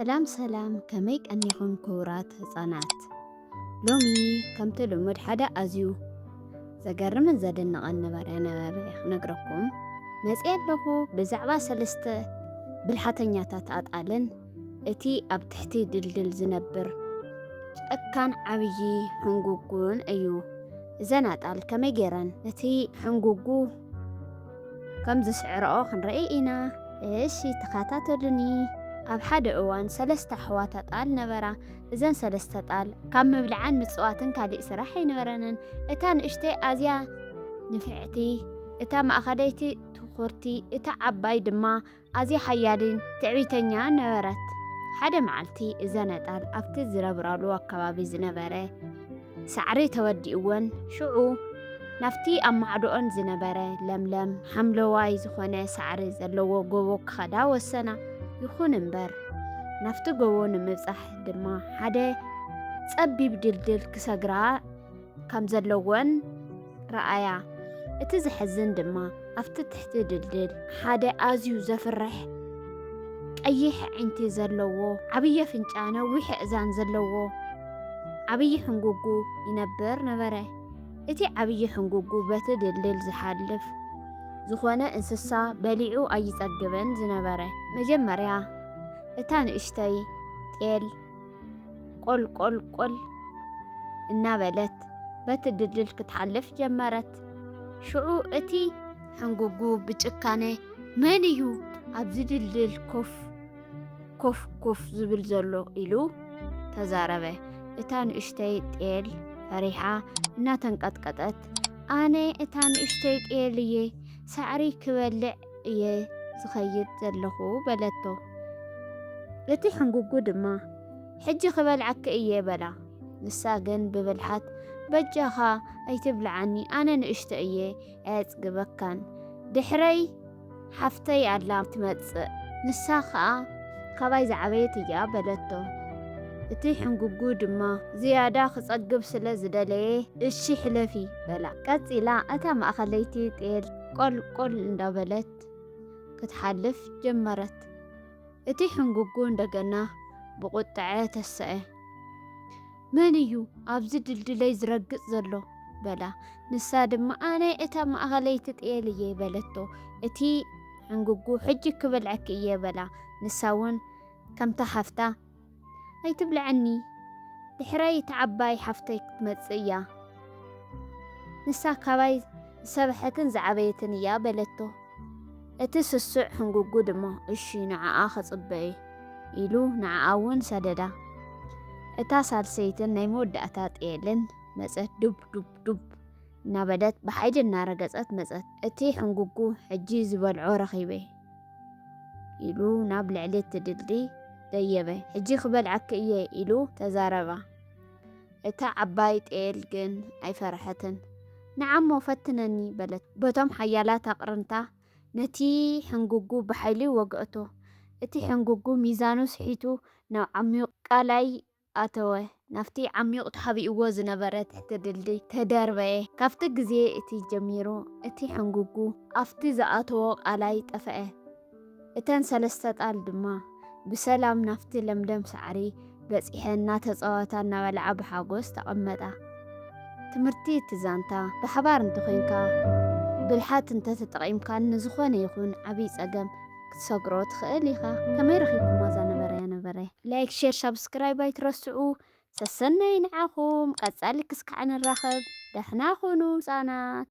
ሰላም ሰላም ከመይ ቀኒኹም ክቡራት ህፃናት ሎሚ ከምቲ ልሙድ ሓደ ኣዝዩ ዘገርምን ዘደንቕን ነበረ ክነግረኩም መፅእ ኣለኹ ብዛዕባ ሰለስተ ብልሓተኛታት ኣጣልን እቲ ኣብ ትሕቲ ድልድል ዝነብር ጨካን ዓብዪ ሕንጉጉን እዩ። እዘን ኣጣል ከመይ ገይረን እቲ ሕንጉጉ ከም ዝስዕርኦ ክንርኢ ኢና። እሺ ተኸታተሉኒ። ኣብ ሓደ እዋን ሰለስተ ኣሕዋት ኣጣል ነበራ። እዘን ሰለስተ ጣል ካብ ምብልዓን ምፅዋትን ካልእ ስራሕ ኣይነበረንን። እታ ንእሽተይ ኣዝያ ንፍዕቲ፣ እታ ማእኸለይቲ ትኹርቲ፣ እታ ዓባይ ድማ ኣዝያ ሓያልን ትዕቢተኛ ነበረት። ሓደ መዓልቲ እዘን ኣጣል ኣብቲ ዝነብራሉ ኣከባቢ ዝነበረ ሳዕሪ ተወዲእወን ሽዑ ናፍቲ ኣብ ማዕዶኦን ዝነበረ ለምለም ሓምለዋይ ዝኾነ ሳዕሪ ዘለዎ ጎቦ ክኸዳ ወሰና። ይኹን እምበር ናፍቲ ጎቦ ንምብፃሕ ድማ ሓደ ፀቢብ ድልድል ክሰግራ ከም ዘለወን ረኣያ። እቲ ዘሕዝን ድማ ኣብቲ ትሕቲ ድልድል ሓደ ኣዝዩ ዘፍርሕ ቀይሕ ዒንቲ ዘለዎ ዓብዪ ኣፍንጫ ነዊሕ እዛን ዘለዎ ዓብዪ ሕንጉጉ ይነብር ነበረ። እቲ ዓብዪ ሕንጉጉ በቲ ድልድል ዝሓልፍ ዝኾነ እንስሳ በሊዑ ኣይፀግብን ዝነበረ። መጀመርያ እታ ንእሽተይ ጤል ቆልቆልቆል እናበለት በቲ ድልድል ክትሓልፍ ጀመረት። ሽዑ እቲ ሕንጉጉ ብጭካነ መን እዩ ኣብዚ ድልድል ኮፍ ዝብል ዘሎ ኢሉ ተዛረበ። እታ ንእሽተይ ጤል ፈሪሓ እናተንቀጥቀጠት ኣነ እታ ንእሽተይ ጤል እየ ሳዕሪ ክበልዕ እየ ዝኸይድ ዘለኹ በለቶ። እቲ ሕንጉጉ ድማ ሕጂ ክበልዓኪ እየ በላ። ንሳ ግን ብብልሓት በጃኻ ኣይትብልዓኒ ኣነ ንእሽተ እየ ኣየፅግበካን ድሕረይ ሓፍተይ ኣላ ትመፅእ ንሳ ከዓ ካባይ ዝዓበየት እያ በለቶ። እቲ ሕንጉጉ ድማ ዝያዳ ክፀግብ ስለ ዝደለየ እሺ ሕለፊ በላ። ቀፂላ እታ ማእኸለይቲ ጤል ቆልቆል እንዳበለት ክትሓልፍ ጀመረት። እቲ ሕንጉጉ እንደገና ብቁጥዐ ተስዐ። መን እዩ ኣብዚ ድልድለይ ዝረግፅ ዘሎ በላ። ንሳ ድማ ኣነ እታ ማእኸለይቲ ጤል እየ በለቶ። እቲ ሕንጉጉ ሕጂ ክበልዐኪ እየ በላ። ንሳ እውን ከምታ ሓፍታ ኣይትብልዐኒ ድሕረይ እቲ ዓባይ ሓፍተይ ክትመፅእ እያ ንሳ ካባይ ዝሰብሐትን ዝዓበየትን እያ በለቶ። እቲ ስሱዕ ሕንጉጉ ድማ እሺ ንዓኣ ከፅበየ ኢሉ ንዓኣ እውን ሰደዳ። እታ ሳልሰይትን ናይ መወዳእታ ጤልን መፀት ዱብ ዱብ ዱብ እናበለት ብሓይሊ እናረገፀት መፀት። እቲ ሕንጉጉ ሕጂ ዝበልዖ ረኺበ ኢሉ ናብ ልዕሊ እቲ ድልድል ደየበ። ሕጂ ክበልዓኪ እየ ኢሉ ተዛረባ። እታ ዓባይ ጤል ግን ኣይፈርሐትን። ንዓሞ ፈትነኒ በለት። በቶም ሓያላት ኣቕርንታ ነቲ ሕንጉጉ ብሓይሊ ወግአቶ። እቲ ሕንጉጉ ሚዛኑ ስሒቱ ናብ ዓሚቕ ቃላይ ኣተወ። ናፍቲ ዓሚቕ ተሓቢእዎ ዝነበረ ትሕቲ ድልድል ተደርበየ። ካብቲ ግዜ እቲ ጀሚሩ እቲ ሕንጉጉ ኣብቲ ዝኣተዎ ቃላይ ጠፍአ። እተን ሰለስተ ጣል ድማ ብሰላም ናፍቲ ለምለም ሳዕሪ በፂሐን እናተፃወታ እናበልዓ ብሓጎስ ተቐመጣ። ትምህርቲ እቲ ዛንታ ብሓባር እንተኮይንካ ብልሓት እንተተጠቒምካ ንዝኾነ ይኹን ዓብይ ፀገም ክትሰግሮ ትኽእል ኢኻ። ከመይ ረኺብኩማ እዛ ነበረ ላይክ ሼር ሰብስክራይብ ኣይትረስዑ። ሰሰናይ ንዓኹም። ቀፃሊ ክስካዕ ንራኸብ። ደህና ሁኑ ህፃናት።